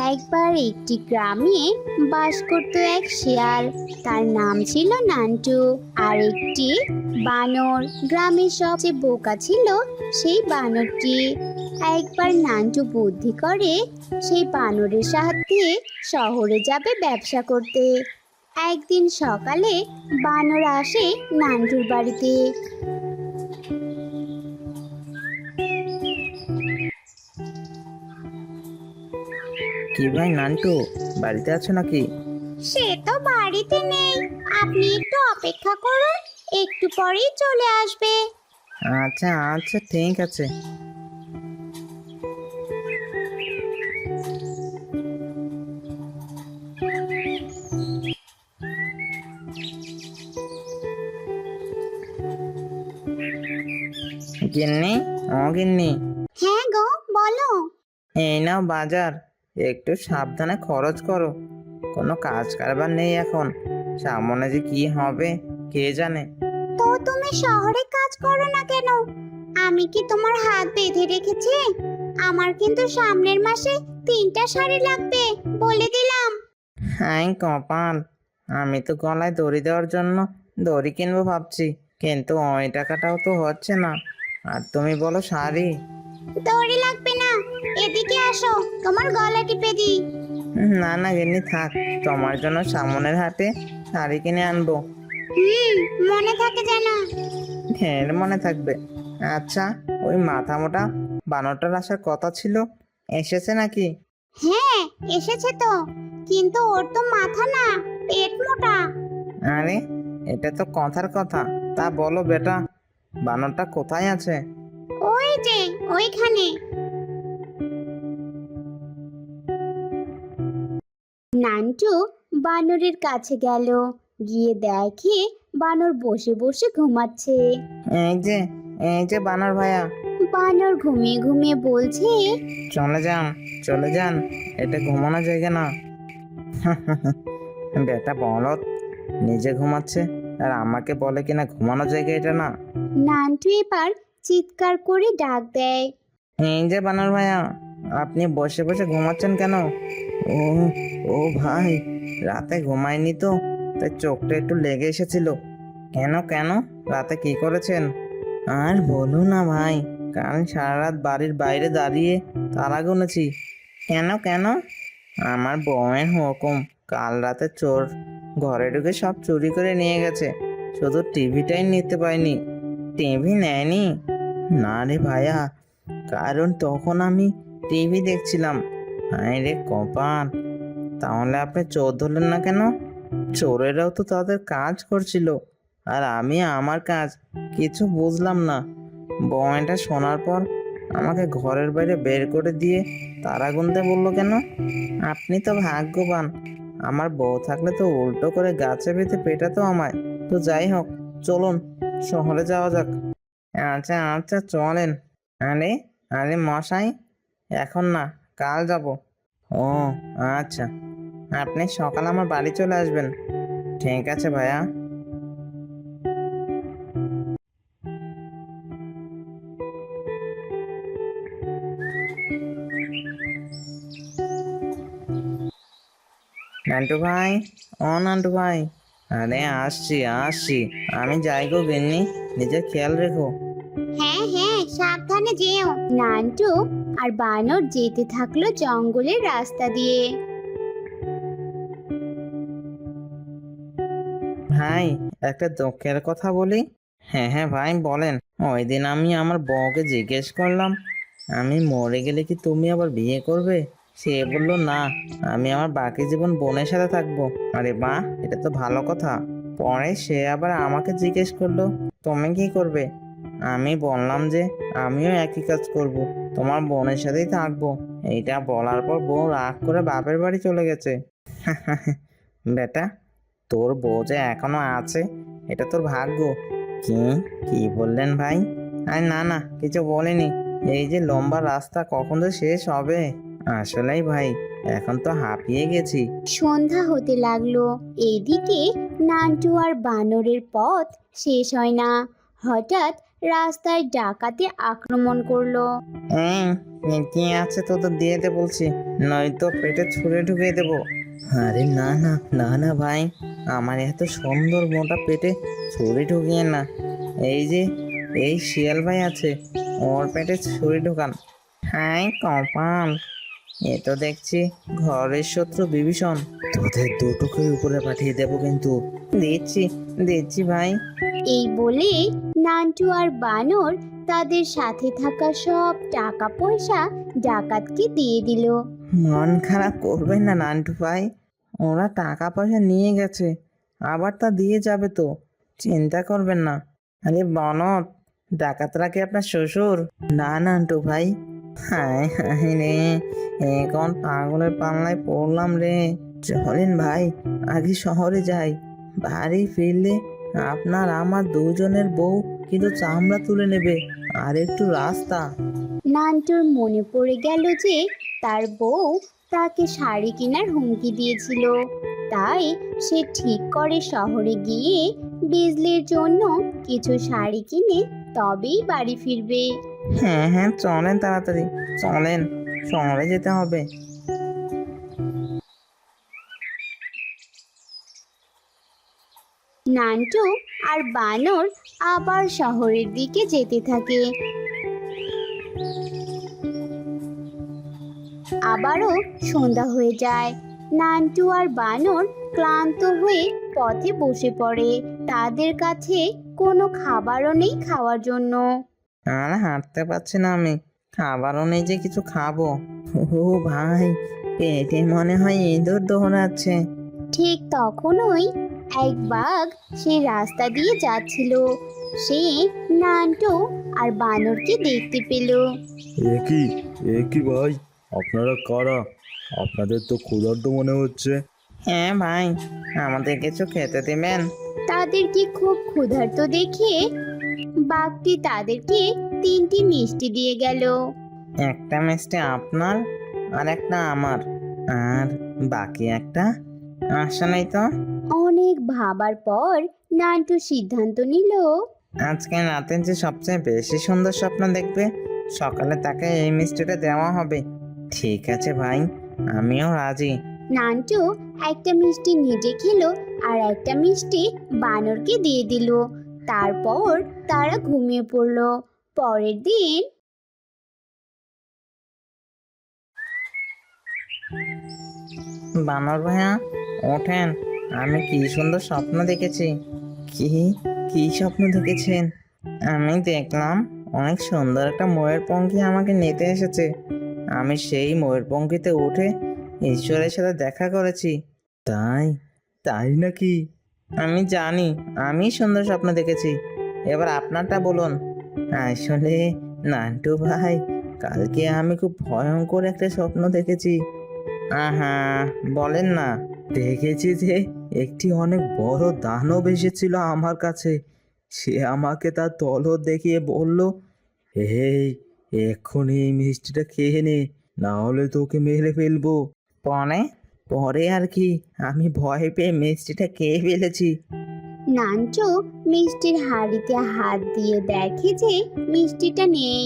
একবার একটি গ্রামে বাস করত এক শিয়াল। তার নাম ছিল নান্টু। আর একটি বানর। গ্রামের সবচেয়ে বোকা ছিল সেই বানরটি। একবার নান্টু বুদ্ধি করে সেই বানরের সাথে শহরে যাবে ব্যবসা করতে। একদিন সকালে বানর আসে নান্টুর বাড়িতে। কি ভাই নান্টু, বাড়িতে আছো নাকি? সে তো বাড়িতে নেই, আপনি একটু অপেক্ষা করুন, একটু পরেই চলে আসবে। আচ্ছা আচ্ছা, ঠিক আছে। গিন্নি, ও গিন্নি, হ্যাঁ গো, বলো। এই নাও বাজার। একটু সাবধানে খরচ করো। কোনো কাজ কারবার নেই এখন। সামনে যে কি হবে কে জানে। তো তুমি শহরে কাজ করো না কেন? আমি কি তোমার হাত বেঁধে রেখেছি? আমার কিন্তু সামনের মাসে 3টা শাড়ি লাগবে, বলে দিলাম। হ্যাঁ কপাল, আমি তো গলায় দড়ি দেওয়ার জন্য দড়ি কিনবো ভাবছি, কিন্তু ওই টাকাটাও তো হচ্ছে না। আর তুমি বলো শাড়ি। দড়ি লাগবে না, এদিকে আসো, তোমার গলা টিপে দিই। না না গিন্নি থাক, তোমার জন্য সামনের হাটে শাড়ি কিনে আনবো। হুম, মনে থাকে যেন। ঢের মনে থাকবে। আচ্ছা, ওই মাথা মোটা বানরটার আসার কথা ছিল, এসেছে নাকি? হ্যাঁ, এসেছে তো, কিন্তু ওর তো মাথা না, পেট মোটা। আরে, এটা তো কথার কথা। তা বলো বেটা, বানরটা কোথায় আছে? ওই যে, ওইখানে। নান্টু বানরের কাছে গেল। গিয়ে দেখে বানর বসে বসে ঘুমাচ্ছে। এই যে, এই যে বানর ভাইয়া, বানর ঘুমিয়ে ঘুমিয়ে বলছে, চলে যান, চলে যান, এটা ঘুমানো জায়গা না। বেটা বলত, নিজে ঘুমাচ্ছে আর আমাকে বলে কিনা ঘুমানো জায়গা এটা না। নান্টু এবার চিৎকার করে ডাক দেয়। এই যে বানর ভাইয়া, আপনি বসে বসে ঘুমাচ্ছেন কেন? ও, ও ভাই, রাতে ঘুমাইনি তো, তাই চোখটা একটু লেগে এসেছিল। কেন কেন, রাতে কি করেছেন? আর বলো না ভাই, কাল সারা রাত বাড়ির বাইরে দাঁড়িয়ে তারা গুনেছি। কেন কেন? আমার বউয়ের হুকুম, কাল রাতে চোর ঘরে ঢুকে সব চুরি করে নিয়ে গেছে, শুধু টিভিটাই নিতে পাইনি। টিভি নেয়নি? না রে ভাইয়া, কারণ তখন আমি টিভি দেখছিলাম। হায় রে কপাল, তাহলে আপনি চোর ধরলেন না কেন? চোরেরাও তো তাদের কাজ করছিল, আর আমি আমার কাজ কিছু বুঝলাম না। বউটা শোনার পর আমাকে ঘরের বাইরে বের করে দিয়ে তারা গুনতে বললো কেন? আপনি তো ভাগ্যবান, আমার বউ থাকলে তো উল্টো করে গাছে বেঁধে পেটাতো আমায়। তো যাই হোক, চলুন শহরে যাওয়া যাক। আচ্ছা আচ্ছা চলেন। আরে, আরে মশাই, এখন না, কাল যাব। ও আচ্ছা, আপনি সকাল আমার বাড়ি চলে আসবেন। ঠিক আছে ভাইয়া। নান্টু ভাই, ও নান্টু ভাই, আরে আসছি আসছি, আমি যাই গো গিন্নি, নিজের খেয়াল রেখো। হ্যাঁ হ্যাঁ, সাবধানে যেও। নান্টু আর বানর যেতে থাকলো জঙ্গলের রাস্তা দিয়ে। ভাই, একটা দুঃখের কথা বলি। হ্যাঁ হ্যাঁ ভাই বলেন। ওই দিন আমি আমার বউকে জিজ্ঞেস করলাম, আমি মরে গেলে কি তুমি আবার বিয়ে করবে? সে বলল না, আমি আমার বাকি জীবন বোনের সাথে থাকবো। আরে বাহ, এটা তো ভালো কথা। পরে সে আবার আমাকে জিজ্ঞেস করলো, তুমি কি করবে? আমি বললাম যে আমিও একই কাজ করব, তোমার বোনের সাথেই থাকবো। এইটা বলার পর বউ রাগ করে বাপের বাড়ি চলে গেছে। বেটা, তোর বউ যে এখনো আছে, এটা তোর ভাগ্য। কি, কি বললেন ভাই? আরে না না, কিছু বলিনি। এই যে লম্বা রাস্তা কখন যে শেষ হবে। আসলেই ভাই, এখন তো হাঁপিয়ে গেছি। সন্ধ্যা হতে লাগলো। এদিকে নান্টু আর বানরের পথ শেষ হয় না। হঠাৎ রাস্তায় ডাকাতে আক্রমণ করলো। হ্যাঁ, কি আছে তো তো দিয়ে দে বলছি, নয়তো পেটে ছুঁড়ে ঢুকিয়ে দেবো। আরে না না না না ভাই, আমার এত সুন্দর মোটা পেটে ছুরি ঢুকিয়ে না। এই যে এই শিয়াল ভাই আছে, ওর পেটে ছুরি ঢোকান। হাই কপাল, এ তো দেখছি ঘরের শত্রু বিভীষণ। তোদের দুটোকে উপরে পাঠিয়ে দেবো কিন্তু। দিচ্ছি দিচ্ছি ভাই। এই বলে নান্টু আর বানর তাদের সাথে থাকা সব টাকা পয়সা ডাকাতকে দিয়ে দিল। মন খারাপ করবেন না নান্টু ভাই, ওরা টাকা পয়সা নিয়ে গেছে, আবার তা দিয়ে যাবে তো, চিন্তা করবেন না। আরে বনত, ডাকাতরা কি আপনার শ্বশুর? না নান্টু ভাই। হায় হায় রে, এখন পাগলের পাল্লায় পড়লাম রে। চলেন ভাই, আগে শহরে যাই। বাড়ি ফিরলে আপনার আমার দুজনের বউ কিন্তু চামড়া তুলে নেবে। আর একটু রাস্তা। নান্টুর মনে পড়ে গেল যে তার বউ তাকে শাড়ি কেনার হুমকি দিয়েছিল। তাই সে ঠিক করে শহরে গিয়ে বিজলির জন্য কিছু শাড়ি কিনে তবেই বাড়ি ফিরবে। হ্যাঁ হ্যাঁ, চলেন তাড়াতাড়ি, চলেন, শহরে যেতে হবে। নান্টু আর বানর আবার শহরের দিকে যেতে থাকে। আবারও সন্ধ্যা হয়ে যায়। নান্টু আর বানর ক্লান্ত হয়ে পথে বসে পড়ে। তাদের কাছে কোনো খাবারও নেই খাওয়ার জন্য। আর হাঁটতে পারছি না আমি, খাবারও নেই যে কিছু খাবো। ও ভাই, পেটে মনে হয় ইঁদুর দৌড়াচ্ছে। ঠিক তখনই এক বাঘ সেই রাস্তা দিয়ে যাচ্ছিল। সে নান্টু আর বানরকে দেখতে পেল। একই একই ভাই, আপনারা কারা? আপনাদের তো ক্ষুধার্ত মনে হচ্ছে। হ্যাঁ ভাই, আমাদের কিছু খেতে দিবেন? তাদেরকে খুব ক্ষুধার্ত দেখে বাঘটি তাদেরকে 3টি মিষ্টি দিয়ে গেল। একটা মিষ্টি আপনার, আর একটা আমার, আর বাকি একটা আসলেই তো। অনেক ভাবার পর নান্টু সিদ্ধান্ত নিল আজকে রাতে যে সবচেয়ে বেশি সুন্দর স্বপ্ন দেখবে, সকালে তাকে এই মিষ্টিটা দেওয়া হবে। ঠিক আছে ভাই, আমিও রাজি। নান্টু একটা মিষ্টি নিজে খেলো আর একটা মিষ্টি বানরকে দিয়ে দিল। তারপর তারা ঘুমিয়ে পড়ল। পরের দিন বানর ভাইয়া, ওঠেন, আমি কি সুন্দর স্বপ্ন দেখেছি। কি কি স্বপ্ন দেখেছেন? আমি দেখলাম অনেক সুন্দর একটা ময়ূরপঙ্খী আমাকে নিতে এসেছে। আমি সেই ময়ূরপঙ্খীতে উঠে ঈশ্বরের সাথে দেখা করেছি। তাই তাই নাকি? আমি জানি আমি সুন্দর স্বপ্ন দেখেছি, এবার আপনারটা বলুন। আসলে নান্টু ভাই, কালকে আমি খুব ভয়ঙ্কর একটা স্বপ্ন দেখেছি। আহা, বলেন না। দেখেছি যে একটি অনেক বড় দানব এসেছিল আমার কাছে। সে আমাকে তার তলব দেখিয়ে বলল, এই এক্ষুনি এই মিষ্টিটা খেয়ে নে, না হলে তোকে মেরে ফেলবো। পরে পরে আর কি, আমি ভয় পেয়ে মিষ্টিটা খেয়ে ফেলেছি। নান্টু মিষ্টির হাঁড়িতে হাত দিয়ে দেখে যে মিষ্টিটা নেই।